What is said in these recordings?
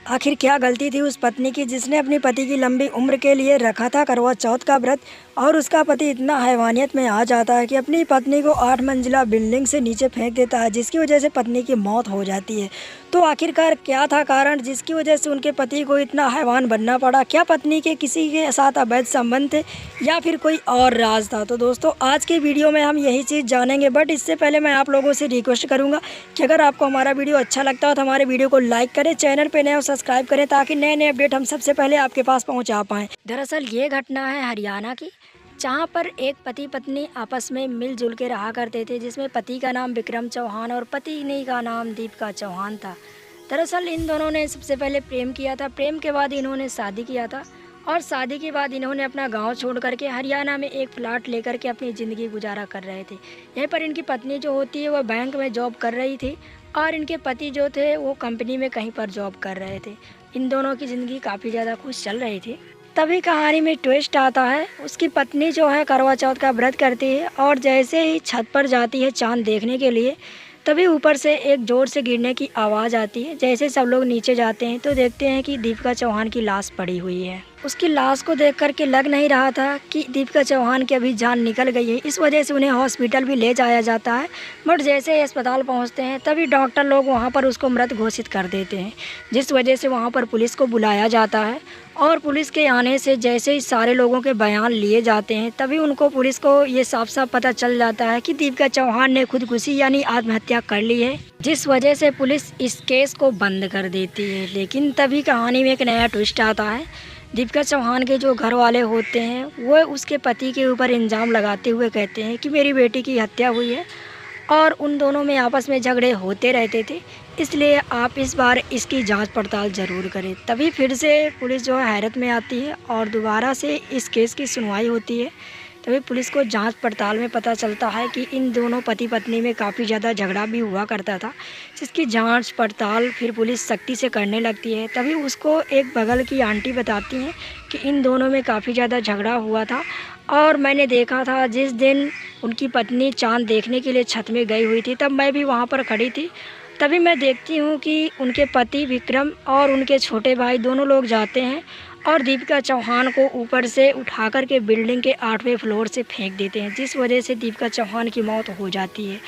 आखिर क्या गलती थी उस पत्नी की जिसने अपनी पति की लंबी उम्र के लिए रखा था करवा चौथ का व्रत, और उसका पति इतना हैवानियत में आ जाता है कि अपनी पत्नी को 8 मंजिला बिल्डिंग से नीचे फेंक देता है, जिसकी वजह से पत्नी की मौत हो जाती है। तो आखिरकार क्या था कारण जिसकी वजह से उनके पति को इतना हैवान बनना पड़ा? क्या पत्नी के किसी के साथ अवैध संबंध थे या फिर कोई और राज था? तो दोस्तों आज के वीडियो में हम यही चीज़ जानेंगे, बट इससे पहले मैं आप लोगों से रिक्वेस्ट करूँगा कि अगर आपको हमारा वीडियो अच्छा लगता हो तो हमारे वीडियो को लाइक करें, चैनल पर नए हो सब्सक्राइब करें ताकि नए नए अपडेट हम सबसे पहले आपके पास पहुंचा पाएँ। दरअसल ये घटना है हरियाणा की, जहां पर एक पति पत्नी आपस में मिलजुल के रहा करते थे, जिसमें पति का नाम विक्रम चौहान और पत्नी का नाम दीपिका चौहान था। दरअसल इन दोनों ने सबसे पहले प्रेम किया था, प्रेम के बाद इन्होंने शादी किया था और शादी के बाद इन्होंने अपना गांव छोड़ करके हरियाणा में एक फ्लैट लेकर के अपनी ज़िंदगी गुजारा कर रहे थे। यहीं पर इनकी पत्नी जो होती है वह बैंक में जॉब कर रही थी और इनके पति जो थे वो कंपनी में कहीं पर जॉब कर रहे थे। इन दोनों की ज़िंदगी काफ़ी ज़्यादा खुश चल रही थी। तभी कहानी में ट्विस्ट आता है। उसकी पत्नी जो है करवा चौथ का व्रत करती है और जैसे ही छत पर जाती है चांद देखने के लिए, तभी ऊपर से एक ज़ोर से गिरने की आवाज़ आती है। जैसे सब लोग नीचे जाते हैं तो देखते हैं कि दीपिका चौहान की लाश पड़ी हुई है। उसकी लाश को देख करके लग नहीं रहा था कि दीपिका चौहान की अभी जान निकल गई है, इस वजह से उन्हें हॉस्पिटल भी ले जाया जाता है। बट जैसे ही अस्पताल पहुंचते हैं तभी डॉक्टर लोग वहां पर उसको मृत घोषित कर देते हैं, जिस वजह से वहां पर पुलिस को बुलाया जाता है। और पुलिस के आने से जैसे ही सारे लोगों के बयान लिए जाते हैं तभी उनको पुलिस को ये साफ साफ पता चल जाता है कि दीपिका चौहान ने खुदकुशी यानी आत्महत्या कर ली है, जिस वजह से पुलिस इस केस को बंद कर देती है। लेकिन तभी कहानी में एक नया ट्विस्ट आता है। दीपिका चौहान के जो घर वाले होते हैं वो उसके पति के ऊपर इल्ज़ाम लगाते हुए कहते हैं कि मेरी बेटी की हत्या हुई है और उन दोनों में आपस में झगड़े होते रहते थे, इसलिए आप इस बार इसकी जांच पड़ताल ज़रूर करें। तभी फिर से पुलिस जो है हैरत में आती है और दोबारा से इस केस की सुनवाई होती है। तभी पुलिस को जांच पड़ताल में पता चलता है कि इन दोनों पति पत्नी में काफ़ी ज़्यादा झगड़ा भी हुआ करता था, जिसकी जांच पड़ताल फिर पुलिस सख्ती से करने लगती है। तभी उसको एक बगल की आंटी बताती हैं कि इन दोनों में काफ़ी ज़्यादा झगड़ा हुआ था और मैंने देखा था जिस दिन उनकी पत्नी चाँद देखने के लिए छत में गई हुई थी तब मैं भी वहाँ पर खड़ी थी। तभी मैं देखती हूँ कि उनके पति विक्रम और उनके छोटे भाई दोनों लोग जाते हैं और दीपिका चौहान को ऊपर से उठा कर के बिल्डिंग के 8वें फ्लोर से फेंक देते हैं, जिस वजह से दीपिका चौहान की मौत हो जाती है।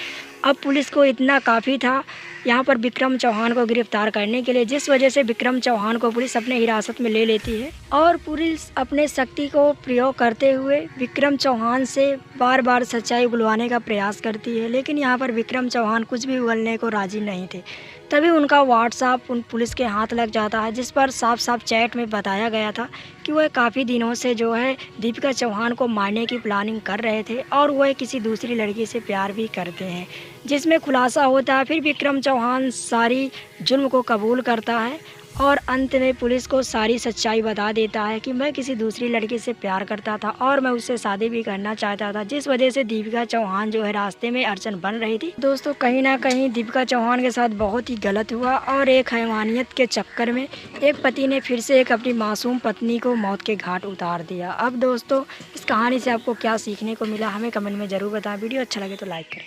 अब पुलिस को इतना काफ़ी था यहाँ पर विक्रम चौहान को गिरफ्तार करने के लिए, जिस वजह से विक्रम चौहान को पुलिस अपने हिरासत में ले लेती है और पुलिस अपने शक्ति को प्रयोग करते हुए विक्रम चौहान से बार बार सच्चाई उगलवाने का प्रयास करती है। लेकिन यहाँ पर विक्रम चौहान कुछ भी उगलने को राज़ी नहीं थे। तभी उनका व्हाट्सएप उन पुलिस के हाथ लग जाता है, जिस पर साफ साफ चैट में बताया गया था कि वह काफ़ी दिनों से जो है दीपिका चौहान को मारने की प्लानिंग कर रहे थे और वह किसी दूसरी लड़की से प्यार भी करते हैं, जिसमें खुलासा होता है। फिर विक्रम चौहान सारी जुल्म को कबूल करता है और अंत में पुलिस को सारी सच्चाई बता देता है कि मैं किसी दूसरी लड़की से प्यार करता था और मैं उससे शादी भी करना चाहता था, जिस वजह से दीपिका चौहान जो है रास्ते में अड़चन बन रही थी। दोस्तों कहीं ना कहीं दीपिका चौहान के साथ बहुत ही गलत हुआ और एक हैवानियत के चक्कर में एक पति ने फिर से एक अपनी मासूम पत्नी को मौत के घाट उतार दिया। अब दोस्तों इस कहानी से आपको क्या सीखने को मिला हमें कमेंट में ज़रूर बताएं। वीडियो अच्छा लगे तो लाइक करें।